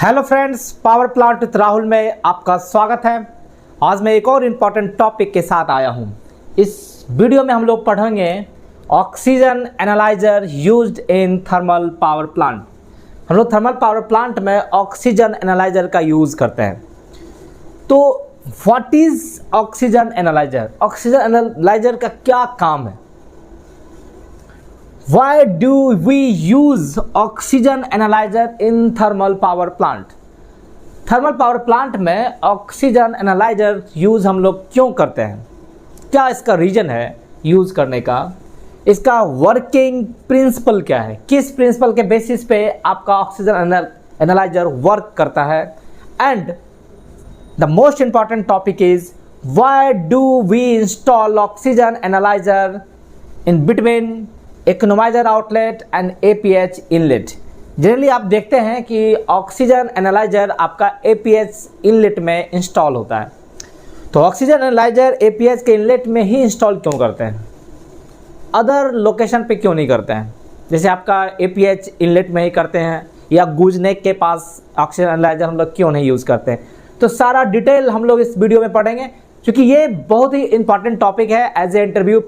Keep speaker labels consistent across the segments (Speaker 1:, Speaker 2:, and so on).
Speaker 1: Hello friends, power plant with Rahul में आपका स्वागत है। आज मैं एक और इम्पॉर्टेंट टॉपिक के साथ आया हूं। इस वीडियो में हम लोग पढ़ेंगे oxygen analyser used in thermal power plant. हम लोग थर्मल पावर प्लांट में ऑक्सीजन एनालाइजर का यूज़ करते हैं। तो what is oxygen analyser? Oxygen analyser का क्या काम है? Why do we use oxygen analyzer in thermal power plant? Thermal power plant में ऑक्सीजन एनालाइजर यूज़ हम लोग क्यों करते हैं? क्या इसका रीज़न है यूज़ करने का? इसका वर्किंग प्रिंसिपल क्या है? किस प्रिंसिपल के बेसिस पे आपका ऑक्सीजन एनालाइजर वर्क करता है? And the most important topic is why do we install oxygen analyser in between economiser outlet and APH inlet. Generally आप देखते हैं कि ऑक्सीजन एनालाइजर आपका APH इनलेट में इंस्टॉल होता है। तो ऑक्सीजन एनालाइजर APH के इनलेट में ही इंस्टॉल क्यों करते हैं? अदर लोकेशन पे क्यों नहीं करते हैं? जैसे आपका APH इनलेट में ही करते हैं या गूजनेक के पास ऑक्सीजन एनालाइजर हम लोग क्यों नहीं यूज़ करते हैं? तो सारा डिटेल हम लोग इस वीडियो में पढ़ेंगे, क्योंकि ये बहुत ही इंपॉर्टेंट टॉपिक है as a interview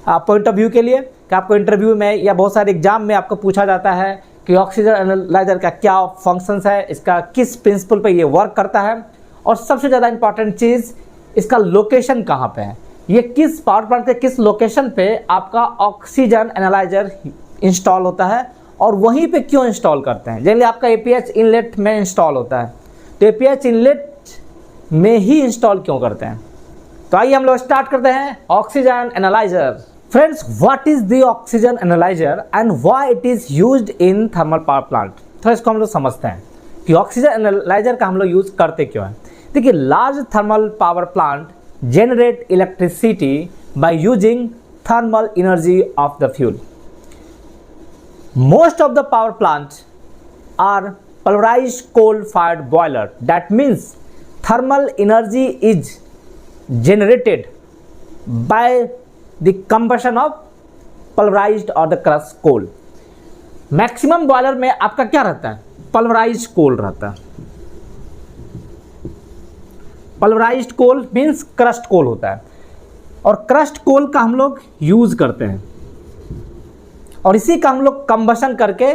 Speaker 1: point of view के लिए। कि आपको इंटरव्यू में या बहुत सारे एग्जाम में आपको पूछा जाता है कि ऑक्सीजन एनालाइजर का क्या फंक्शंस है, इसका किस प्रिंसिपल पे ये वर्क करता है, और सबसे ज़्यादा इंपॉर्टेंट चीज़ इसका लोकेशन कहाँ पे है, ये किस पावर प्लांट के किस लोकेशन पे आपका ऑक्सीजन एनालाइजर इंस्टॉल होता है और वहीं पे क्यों इंस्टॉल करते हैं। जनरली आपका APH इनलेट में इंस्टॉल होता है, तो APH इनलेट में ही इंस्टॉल क्यों करते हैं? तो आइए हम लोग स्टार्ट करते हैं oxygen analyser. Friends, what is the oxygen analyser and why it is used in thermal power plant? तो इसको हम लोग समझते हैं कि ऑक्सीजन एनालाइजर का हम लोग यूज करते क्यों है। देखिए, large thermal power plant generate electricity by using thermal energy of the fuel. Most of the power plants are pulverized coal fired boiler. That means thermal energy is generated by the combustion of pulverized or the crushed coal. Maximum boiler में आपका क्या रहता है? Pulverised कोल रहता है। Pulverised कोल means crust कोल होता है, और क्रस्ट कोल का हम लोग यूज करते हैं, और इसी का हम लोग कंबशन करके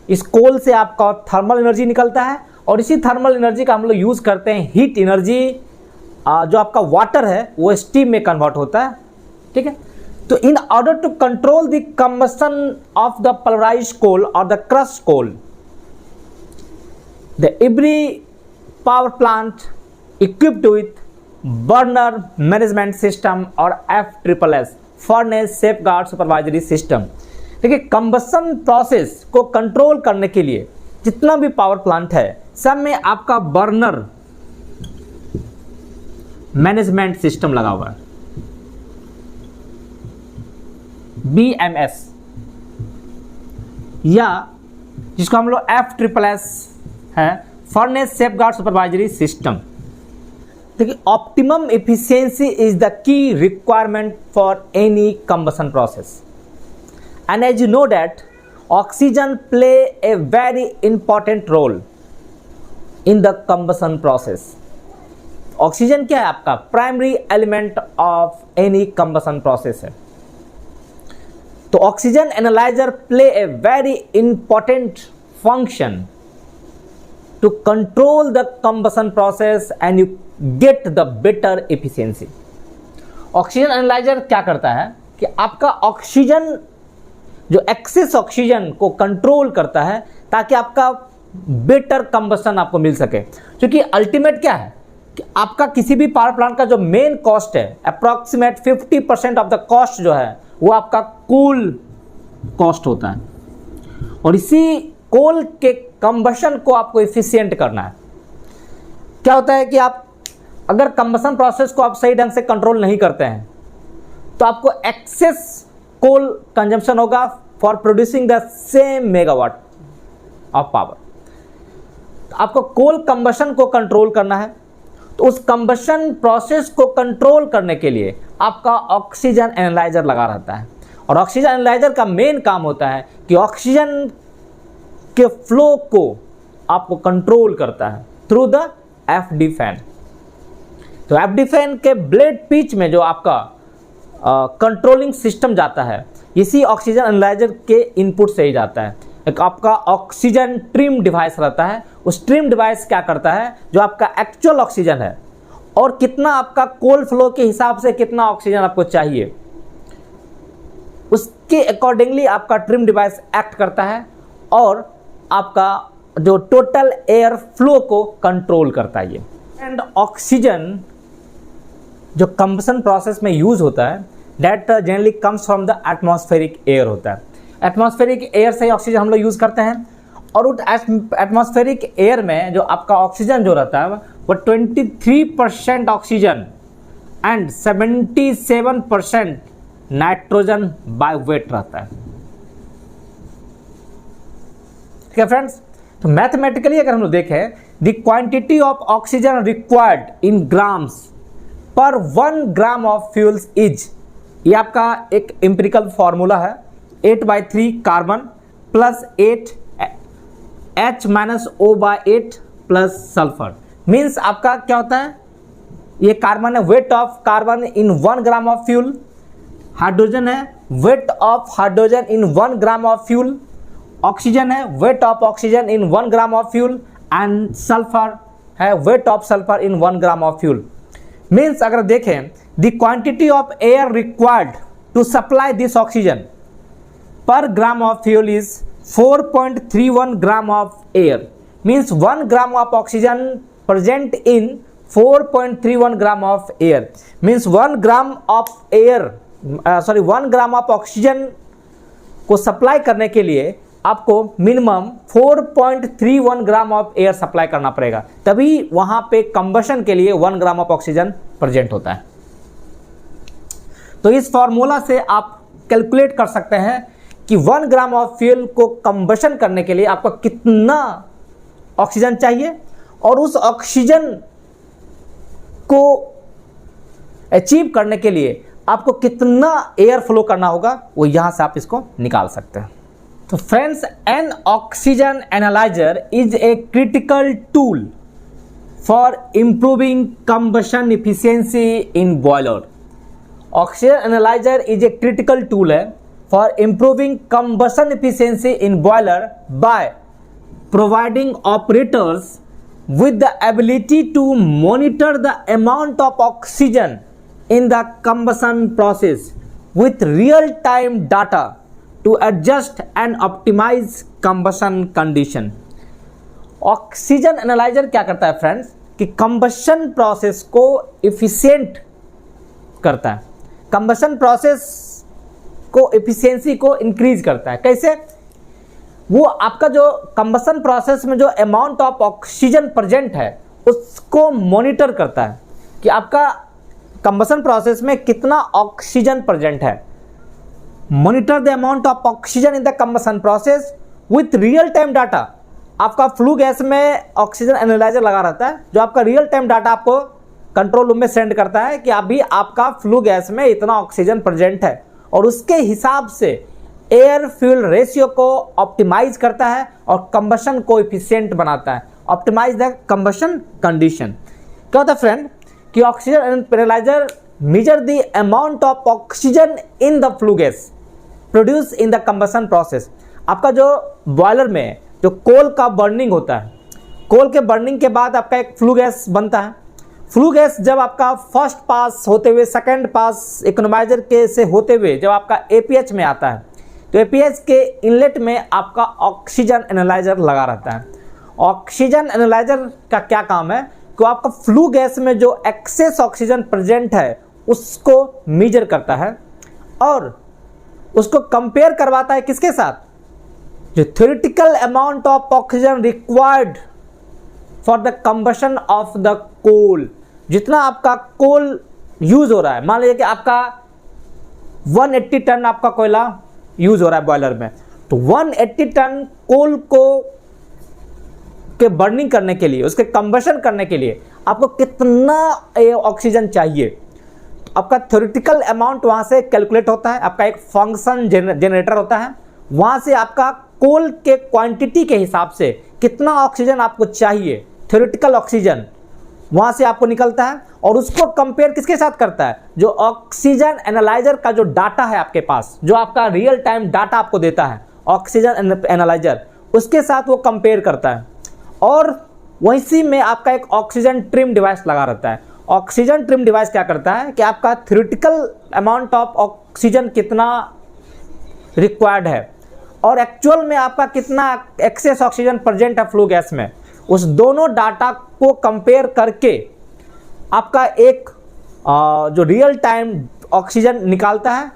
Speaker 1: इस कोल से आपका थर्मल एनर्जी निकलता है, और इसी थर्मल एनर्जी का हम लोग यूज करते हैं हीट एनर्जी। जो आपका वाटर है वो स्टीम में कन्वर्ट होता है, ठीक है। तो in order to control the combustion of the pulverised coal और the crushed coal, the every power plant equipped with burner management system और FSSS furnace safeguard supervisory system. देखिए, कंबशन प्रोसेस को कंट्रोल करने के लिए जितना भी पावर प्लांट है सब में आपका बर्नर मैनेजमेंट सिस्टम लगा हुआ है, BMS, या जिसको हम लोग FSSS है, फर्नेस सेफगार्ड सुपरवाइजरी सिस्टम। देखिए, optimum efficiency is the key requirement for any combustion process, and as you know that oxygen play a very important role in the combustion process. Oxygen क्या है? आपका primary element of any combustion process है। तो oxygen analyser play a very important function to control the combustion process and you get the better efficiency. Oxygen analyser क्या करता है कि आपका ऑक्सीजन जो एक्सेस ऑक्सीजन को कंट्रोल करता है ताकि आपका बेटर कंबशन आपको मिल सके। क्योंकि अल्टीमेट क्या है कि आपका किसी भी पावर प्लांट का जो मेन कॉस्ट है, अप्रॉक्सीमेट 50% ऑफ द कॉस्ट जो है वो आपका कोल कॉस्ट होता है, और इसी कोल के कंबशन को आपको एफिशिएंट करना है। क्या होता है कि आप अगर कंबशन प्रोसेस को आप सही ढंग से कंट्रोल नहीं करते हैं तो आपको एक्सेस कोल कंजम्पशन होगा for producing the same megawatt of power. आपको कोल कंबशन को कंट्रोल करना है, तो उस कंबशन प्रोसेस को कंट्रोल करने के लिए आपका ऑक्सीजन एनालाइजर लगा रहता है। और ऑक्सीजन एनालाइजर का मेन काम होता है कि ऑक्सीजन के फ्लो को आपको कंट्रोल करता है थ्रू द एफडी फैन। तो एफडी फैन के ब्लेड पिच में जो आपका कंट्रोलिंग सिस्टम जाता है, इसी ऑक्सीजन एनालाइजर के इनपुट से ही जाता है। एक आपका ऑक्सीजन ट्रिम डिवाइस रहता है, उस ट्रिम डिवाइस क्या करता है, जो आपका एक्चुअल ऑक्सीजन है और कितना आपका कोल फ्लो के हिसाब से कितना ऑक्सीजन आपको चाहिए, उसके अकॉर्डिंगली आपका ट्रिम डिवाइस एक्ट करता है और आपका जो टोटल एयर फ्लो को कंट्रोल करता है ये। एंड ऑक्सीजन जो कंबशन प्रोसेस में यूज होता है that generally comes from the atmospheric air होता है। एटमॉस्फेरिक एयर से ही ऑक्सीजन हम लोग यूज़ करते हैं और उस एटमॉस्फेरिक एयर में जो आपका ऑक्सीजन जो रहता है वो 23% oxygen and 77% nitrogen by weight रहता है। ठीक है फ्रेंड्स, तो मैथमेटिकली अगर हम लोग देखें, the quantity of oxygen required in grams पर 1 ग्राम ऑफ फ्यूल्स इज, ये आपका एक एम्पिरिकल फॉर्मूला है, 8/3 carbon plus 8 H-O/8 plus sulphur. Means आपका क्या होता है, ये कार्बन है, weight of carbon in 1 gram of fuel, hydrogen है, weight of hydrogen in 1 gram of fuel, oxygen है, weight of oxygen in 1 gram of fuel and sulphur है, weight of sulphur in 1 gram of fuel. Means अगर देखें, the quantity of air required to supply this oxygen पर ग्राम of fuel is 4.31 gram of air. Means 1 gram of oxygen present in 4.31 gram of air. Means 1 gram of air 1 gram of oxygen को supply करने के लिए आपको minimum 4.31 gram of air supply करना पड़ेगा, तभी वहां पे कंबशन के लिए 1 ग्राम ऑफ ऑक्सीजन प्रेजेंट होता है। तो इस फॉर्मूला से आप कैलकुलेट कर सकते हैं कि 1 ग्राम ऑफ फ्यूल को कंबशन करने के लिए आपको कितना ऑक्सीजन चाहिए और उस ऑक्सीजन को अचीव करने के लिए आपको कितना एयर फ्लो करना होगा, वो यहां से आप इसको निकाल सकते हैं। तो friends, an oxygen analyser is a critical tool for improving combustion efficiency in boiler. Oxygen analyser is a critical tool है for improving combustion efficiency in boiler by providing operators with the ability to monitor the amount of oxygen in the combustion process with real-time data to adjust and optimize combustion condition। Oxygen analyser क्या करता है friends कि combustion process को efficient करता है, combustion process को efficiency को increase करता है। कैसे? वो आपका जो कंबशन प्रोसेस में जो अमाउंट ऑफ ऑक्सीजन प्रेजेंट है उसको मॉनिटर करता है कि आपका कंबशन प्रोसेस में कितना ऑक्सीजन प्रेजेंट है। Monitor the amount of oxygen in the combustion process with real time data. आपका फ्लू गैस में ऑक्सीजन एनालाइजर लगा रहता है जो आपका रियल टाइम डाटा आपको कंट्रोल रूम में सेंड करता है कि अभी आपका फ्लू गैस में इतना ऑक्सीजन प्रेजेंट है, और उसके हिसाब से एयर फ्यूल रेशियो को ऑप्टिमाइज करता है और कंबशन को इफिशिएंट बनाता है, ऑप्टिमाइज द कंबशन कंडीशन। क्या होता है फ्रेंड कि oxygen analyser measure the amount of oxygen in the flue gas produce in the combustion process. आपका जो बॉयलर में जो कोल का बर्निंग होता है, कोल के बर्निंग के बाद आपका एक फ्लू गैस बनता है। फ्लू गैस जब आपका फर्स्ट पास होते हुए सेकंड पास इकोनोमाइजर के से होते हुए जब आपका एपीएच में आता है, तो एपीएच के इनलेट में आपका ऑक्सीजन एनालाइजर लगा रहता है। ऑक्सीजन एनालाइजर का क्या काम है कि आपका फ्लू गैस में जो एक्सेस ऑक्सीजन प्रेजेंट है उसको मेजर करता है और उसको कंपेयर करवाता है किसके साथ, जो theoretical amount of oxygen required for the combustion of the coal. जितना आपका कोल यूज हो रहा है, मान लीजिए कि आपका 180 टन आपका कोयला यूज हो रहा है बॉयलर में, तो 180 टन कोल को के बर्निंग करने के लिए, उसके कंबशन करने के लिए आपको कितना ऑक्सीजन चाहिए, आपका थ्योरेटिकल अमाउंट वहां से कैलकुलेट होता है। आपका एक फंक्शन जनरेटर होता है, वहां से आपका कोल के क्वांटिटी के हिसाब से कितना ऑक्सीजन आपको चाहिए, थ्योरेटिकल ऑक्सीजन वहाँ से आपको निकलता है, और उसको कंपेयर किसके साथ करता है, जो ऑक्सीजन एनालाइजर का जो डाटा है आपके पास, जो आपका रियल टाइम डाटा आपको देता है ऑक्सीजन एनालाइजर, उसके साथ वो कंपेयर करता है। और वैसी में आपका एक ऑक्सीजन ट्रिम डिवाइस लगा रहता है। ऑक्सीजन ट्रिम डिवाइस क्या करता है कि आपका थ्योरेटिकल अमाउंट ऑफ ऑक्सीजन कितना रिक्वायर्ड है और एक्चुअल में आपका कितना एक्सेस ऑक्सीजन प्रेजेंट है फ्लू गैस में, उस दोनों डाटा को कंपेयर करके आपका एक जो रियल टाइम ऑक्सीजन निकालता है,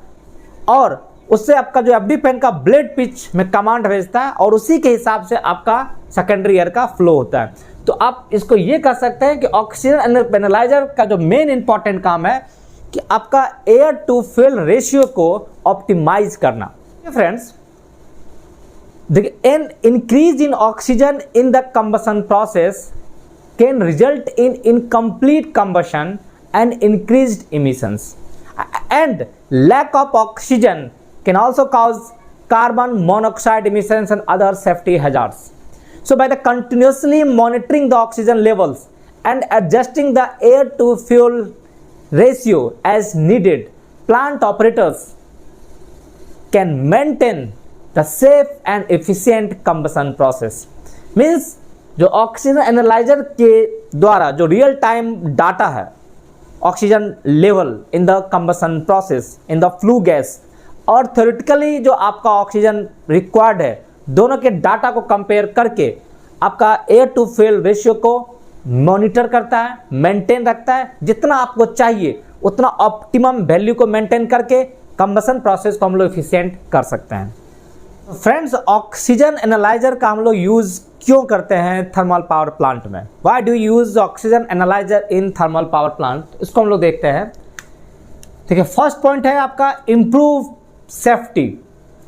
Speaker 1: और उससे आपका जो एफडी पेन का ब्लेड पिच में कमांड भेजता है, और उसी के हिसाब से आपका सेकेंडरी एयर का फ्लो होता है। तो आप इसको ये कह सकते हैं कि ऑक्सीजन एनालाइजर का जो मेन इंपॉर्टेंट काम है कि आपका एयर टू फ्यूल रेशियो को ऑप्टिमाइज करना। फ्रेंड्स देखिए, an increase in oxygen in the combustion process can result in incomplete combustion and increased emissions, and lack of oxygen can also cause carbon monoxide emissions and other safety hazards. So by the continuously monitoring the oxygen levels and adjusting the air to fuel ratio as needed, plant operators can maintain the safe and efficient combustion process. Means जो oxygen analyser के द्वारा जो real time data है oxygen level in the combustion process in the flue gas, और theoretically जो आपका oxygen required है, दोनों के डाटा को कंपेयर करके आपका एयर टू फ्यूल रेशियो को मॉनिटर करता है, मेंटेन रखता है। जितना आपको चाहिए उतना ऑप्टिमम वैल्यू को मेंटेन करके कंबशन प्रोसेस को हम लोग एफिशिएंट कर सकते हैं। फ्रेंड्स, ऑक्सीजन एनालाइजर का हम लोग यूज़ क्यों करते हैं थर्मल पावर प्लांट में? Why do use oxygen analyser in thermal power plant? इसको हम लोग देखते हैं। ठीक है, फर्स्ट पॉइंट है आपका improve safety.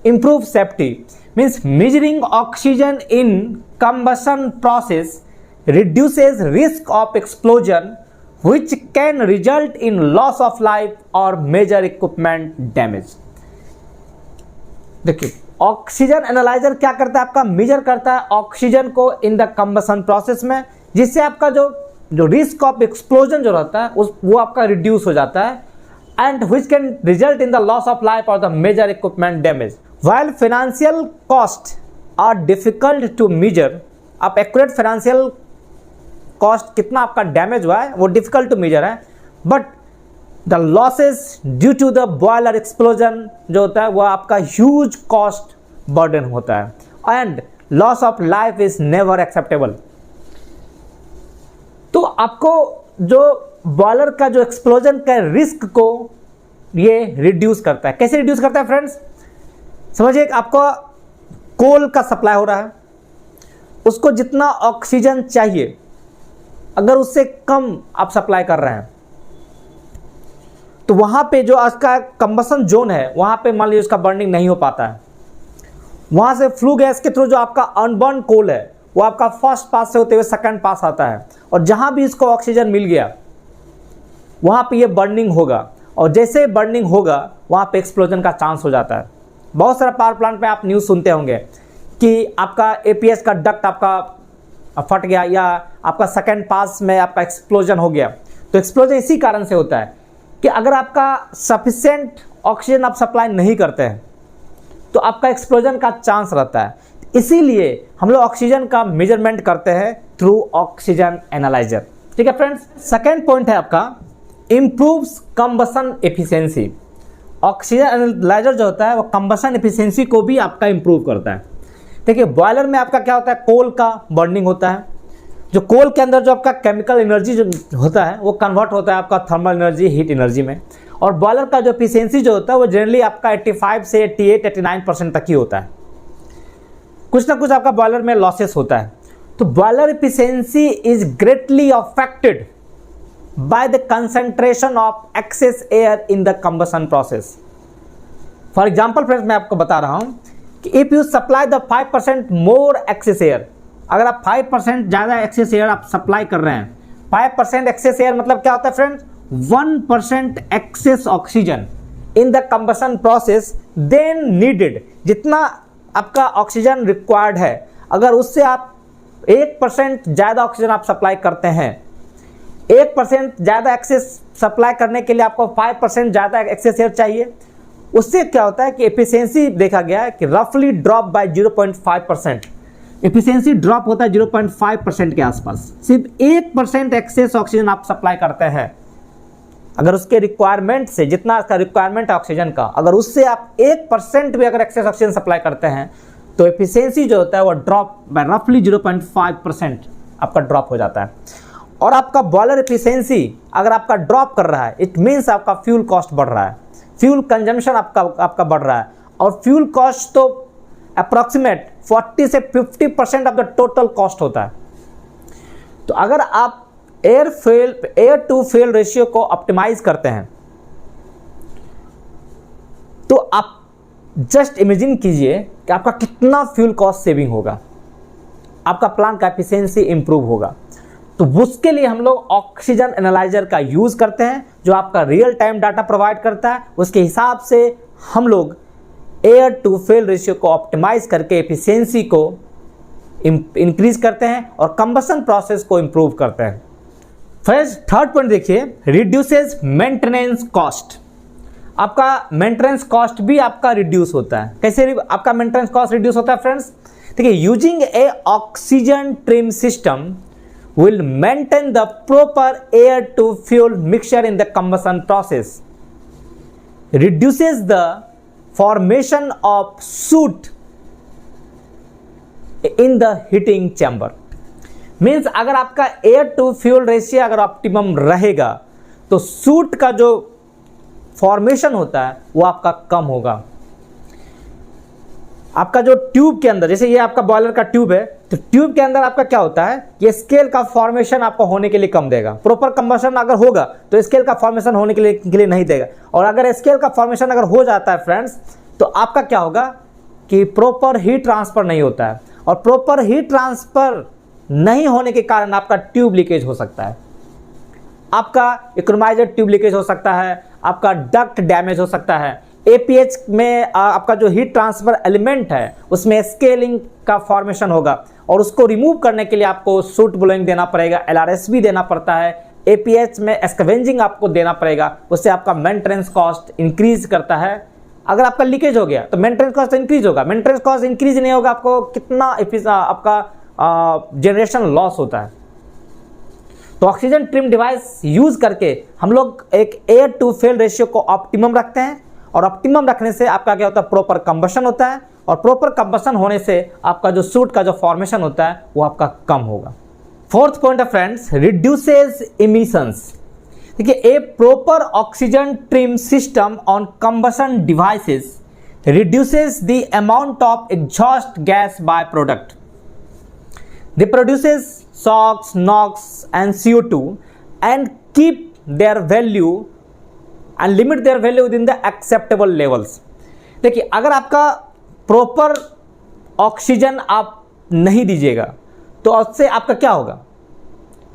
Speaker 1: Improve safety means measuring oxygen in combustion process reduces risk of explosion which can result in loss of life or major equipment damage। देखिए, ऑक्सीजन एनालाइजर क्या करता है, आपका मेजर करता है ऑक्सीजन को इन द कंबशन प्रोसेस में, जिससे आपका जो रिस्क ऑफ एक्सप्लोजन जो रहता है वो आपका रिड्यूस हो जाता है, and which can result in the loss of life or the major equipment damage। While financial costs are difficult to measure, आप एक्यूरेट फाइनेंशियल कॉस्ट कितना आपका डैमेज हुआ है वो डिफिकल्ट टू मेजर है, but the losses due to the boiler explosion जो होता है वो आपका ह्यूज कॉस्ट बर्डन होता है, and loss of life is never acceptable. तो आपको जो बॉयलर का जो एक्सप्लोजन का रिस्क को ये रिड्यूस करता है। कैसे रिड्यूस करता है फ्रेंड्स? समझिए आपको कोल का सप्लाई हो रहा है, उसको जितना ऑक्सीजन चाहिए अगर उससे कम आप सप्लाई कर रहे हैं तो वहां पे जो उसका कंबशन जोन है वहां पे मान लीजिए उसका बर्निंग नहीं हो पाता है, वहां से फ्लू गैस के थ्रू जो आपका अनबर्न कोल है वो आपका फर्स्ट पास से होते हुए सेकंड पास आता है, और जहां भी इसको ऑक्सीजन मिल गया वहां पे ये बर्निंग होगा, और जैसे बर्निंग होगा वहां पे एक्सप्लोजन का चांस हो जाता है। बहुत सारा पावर प्लांट में आप न्यूज़ सुनते होंगे कि आपका एपीएस का डक्ट आपका फट गया या आपका सेकंड पास में आपका एक्सप्लोजन हो गया। तो एक्सप्लोजन इसी कारण से होता है कि अगर आपका सफिशिएंट ऑक्सीजन आप सप्लाई नहीं करते हैं तो आपका एक्सप्लोजन का चांस रहता है। इसीलिए हम लोग ऑक्सीजन का मेजरमेंट करते हैं थ्रू ऑक्सीजन एनालाइजर। ठीक है फ्रेंड्स, सेकेंड पॉइंट है आपका improves combustion efficiency. Oxygen analyser जो होता है वो कंबशन एफिशिएंसी को भी आपका इंप्रूव करता है। देखिए, बॉयलर में आपका क्या होता है, कोल का बर्निंग होता है, जो कोल के अंदर जो आपका केमिकल एनर्जी जो होता है वो कन्वर्ट होता है आपका थर्मल एनर्जी हीट एनर्जी में, और बॉयलर का जो एफिशिएंसी जो होता है वो जनरली आपका 85 से 88-89% तक ही होता है। कुछ ना कुछ आपका बॉयलर में लॉसेस होता है। तो boiler efficiency is greatly affected by the concentration of excess air in the combustion process। For example friends, मैं आपको बता रहा हूं कि if you supply the 5% more excess air, अगर आप 5% ज़्यादा excess air आप सप्लाई कर रहे हैं, 5% excess air मतलब क्या होता है friends, 1% excess oxygen in the combustion process then needed। जितना आपका ऑक्सीजन रिक्वायर्ड है अगर उससे आप 1% ज़्यादा ऑक्सीजन आप सप्लाई करते हैं, 1% ज़्यादा एक्सेस सप्लाई करने के लिए आपको 5% ज़्यादा एक्सेस एयर चाहिए। उससे क्या होता है कि एफिशिएंसी देखा गया है कि रफली ड्रॉप बाय 0.5%, एफिशिएंसी ड्रॉप होता है 0.5% के आसपास। सिर्फ 1% एक्सेस ऑक्सीजन आप सप्लाई करते हैं, अगर उसके रिक्वायरमेंट से, जितना इसका रिक्वायरमेंट है ऑक्सीजन का, अगर उससे आप 1% भी अगर एक्सेस ऑक्सीजन सप्लाई करते हैं तो एफिशिएंसी जो होता है वो ड्रॉप बाय रफली 0.5% आपका ड्रॉप हो जाता है। और आपका बॉयलर एफिशिएंसी अगर आपका ड्रॉप कर रहा है, इट मीन्स आपका फ्यूल कॉस्ट बढ़ रहा है, फ्यूल कंजम्पशन आपका बढ़ रहा है। और फ्यूल कॉस्ट तो अप्रॉक्सीमेट 40 से 50% ऑफ द टोटल कॉस्ट होता है। तो अगर आप एयर टू फ्यूल रेशियो को ऑप्टिमाइज करते हैं तो आप जस्ट इमेजिन कीजिए कि आपका कितना फ्यूल कॉस्ट सेविंग होगा, आपका प्लांट का एफिशिएंसी इंप्रूव होगा। तो उसके लिए हम लोग ऑक्सीजन एनालाइजर का यूज करते हैं जो आपका रियल टाइम डाटा प्रोवाइड करता है। उसके हिसाब से हम लोग एयर टू फ्यूल रेशियो को ऑप्टिमाइज करके एफिशिएंसी को इंक्रीज करते हैं और कंबशन प्रोसेस को इंप्रूव करते हैं। फ्रेंड्स, थर्ड पॉइंट देखिए, रिड्यूसेस मेंटेनेंस कॉस्ट। आपका मेंटेनेंस कॉस्ट भी आपका रिड्यूस होता है। कैसे आपका मेंटेनेंस कॉस्ट रिड्यूस होता है फ्रेंड्स? देखिए, using A oxygen trim system will maintain the proper air to fuel mixture in the combustion process, reduces the formation of soot in the heating chamber। Means अगर आपका air to fuel ratio अगर optimum रहेगा तो suit का जो formation होता है वो आपका कम होगा। आपका जो ट्यूब के अंदर, जैसे ये आपका बॉयलर का ट्यूब है, तो ट्यूब के अंदर आपका क्या होता है, ये स्केल का फॉर्मेशन आपको होने के लिए कम देगा। प्रॉपर कंबशन अगर होगा तो स्केल का फॉर्मेशन होने के लिए नहीं देगा। और अगर स्केल का फॉर्मेशन अगर हो जाता है फ्रेंड्स, तो आपका क्या होगा कि प्रॉपर हीट ट्रांसफर नहीं होता है, और प्रॉपर हीट ट्रांसफर नहीं होने के कारण आपका ट्यूब लीकेज हो सकता है, आपका इकोनोमाइजर ट्यूब लीकेज हो सकता है, आपका डक्ट डैमेज हो सकता है। एपीएच में आपका जो हीट ट्रांसफर एलिमेंट है उसमें स्केलिंग का फॉर्मेशन होगा, और उसको रिमूव करने के लिए आपको सूट ब्लोइंग देना पड़ेगा, एलआरएस भी देना पड़ता है, एपीएच में स्कैवेंजिंग आपको देना पड़ेगा। उससे आपका मेंटेनेंस कॉस्ट इंक्रीज करता है। अगर आपका लीकेज हो गया तो मेंटेनेंस कॉस्ट इंक्रीज होगा। मेंटेनेंस कॉस्ट इंक्रीज नहीं होगा, आपको कितना आपका जनरेशन लॉस होता है। तो ऑक्सीजन ट्रिम डिवाइस यूज करके हम लोग एक एयर टू फ्यूल रेशियो को ऑप्टिमम रखते हैं, और ऑप्टिमम रखने से आपका क्या होता है, प्रॉपर कंबशन होता है, और प्रॉपर कंबशन होने से आपका जो सूट का जो फॉर्मेशन होता है वो आपका कम होगा। फोर्थ पॉइंट है फ्रेंड्स, रिड्यूसेस इमिशंस। देखिए, a proper oxygen trim system on combustion devices reduces the amount of exhaust gas byproduct. They produces SOx, NOx and CO2 and keep their value and limit their value within the acceptable levels। देखिए, अगर आपका proper oxygen आप नहीं दीजिएगा तो उससे आपका क्या होगा,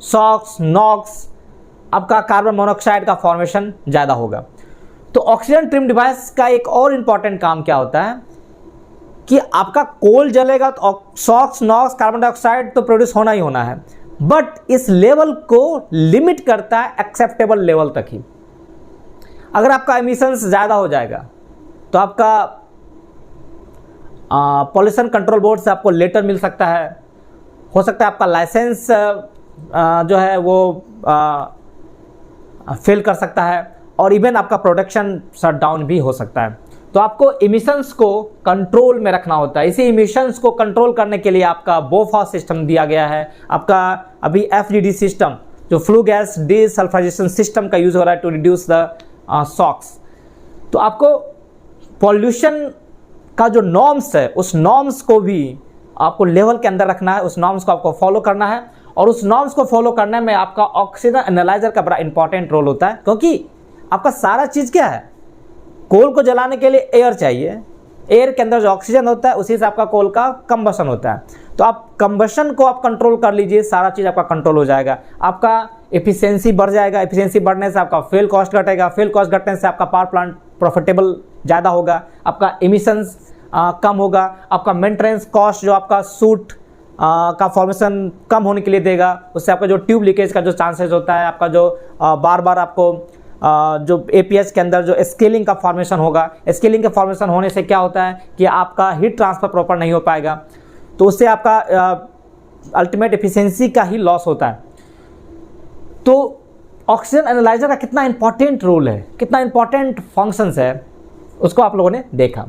Speaker 1: SOx, NOx, आपका कार्बन मोनोऑक्साइड का फॉर्मेशन ज़्यादा होगा। तो ऑक्सीजन ट्रिम डिवाइस का एक और इम्पॉर्टेंट काम क्या होता है कि आपका कोल जलेगा तो SOx, NOx, कार्बन डाइऑक्साइड तो प्रोड्यूस होना ही होना है, बट इस लेवल को लिमिट करता है एक्सेप्टेबल लेवल तक ही। अगर आपका एमिशंस ज़्यादा हो जाएगा तो आपका पॉल्यूशन कंट्रोल बोर्ड से आपको लेटर मिल सकता है, हो सकता है आपका लाइसेंस जो है वो फेल कर सकता है, और इवन आपका प्रोडक्शन शट डाउन भी हो सकता है। तो आपको इमिशंस को कंट्रोल में रखना होता है। इसी इमिशंस को कंट्रोल करने के लिए आपका BOFA सिस्टम दिया गया है, आपका अभी FGD सिस्टम जो फ्लू गैस डीसल्फराइजेशन सिस्टम का यूज़ हो रहा है टू रिड्यूस द SOx। तो आपको पॉल्यूशन का जो नॉर्म्स है उस नॉर्म्स को भी आपको लेवल के अंदर रखना है, उस नॉर्म्स को आपको फॉलो करना है, और उस नॉर्म्स को फॉलो करने में आपका ऑक्सीजन एनालाइजर का बड़ा इंपॉर्टेंट रोल होता है। क्योंकि आपका सारा चीज़ क्या है, कोल को जलाने के लिए एयर चाहिए, एयर के अंदर जो ऑक्सीजन होता है उसी से आपका कोल का कंबशन होता है। तो आप कंबशन को आप कंट्रोल कर लीजिए, सारा चीज़ आपका कंट्रोल हो जाएगा, आपका एफिशिएंसी बढ़ जाएगा, एफिशिएंसी बढ़ने से आपका फ्यूल कॉस्ट घटेगा, फ्यूल कॉस्ट घटने से आपका पावर प्लांट प्रॉफिटेबल ज़्यादा होगा, आपका एमिशंस कम होगा, आपका मेंटेनेंस कॉस्ट जो आपका सूट का फॉर्मेशन कम होने के लिए देगा। उससे आपका जो ट्यूब लीकेज का जो चांसेस होता है, आपका जो बार बार आपको जो एपीएस के अंदर जो स्केलिंग का फॉर्मेशन होगा, स्केलिंग के फॉर्मेशन होने से क्या होता है कि आपका हीट ट्रांसफर प्रॉपर नहीं हो पाएगा, तो उससे आपका अल्टीमेट एफिशिएंसी का ही लॉस होता है। तो ऑक्सीजन एनालाइजर का कितना इंपॉर्टेंट रोल है, कितना इंपॉर्टेंट फंक्शंस है, उसको आप लोगों ने देखा।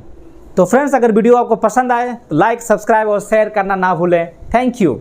Speaker 1: तो फ्रेंड्स, अगर वीडियो आपको पसंद आए तो लाइक, सब्सक्राइब और शेयर करना ना भूलें। Thank you.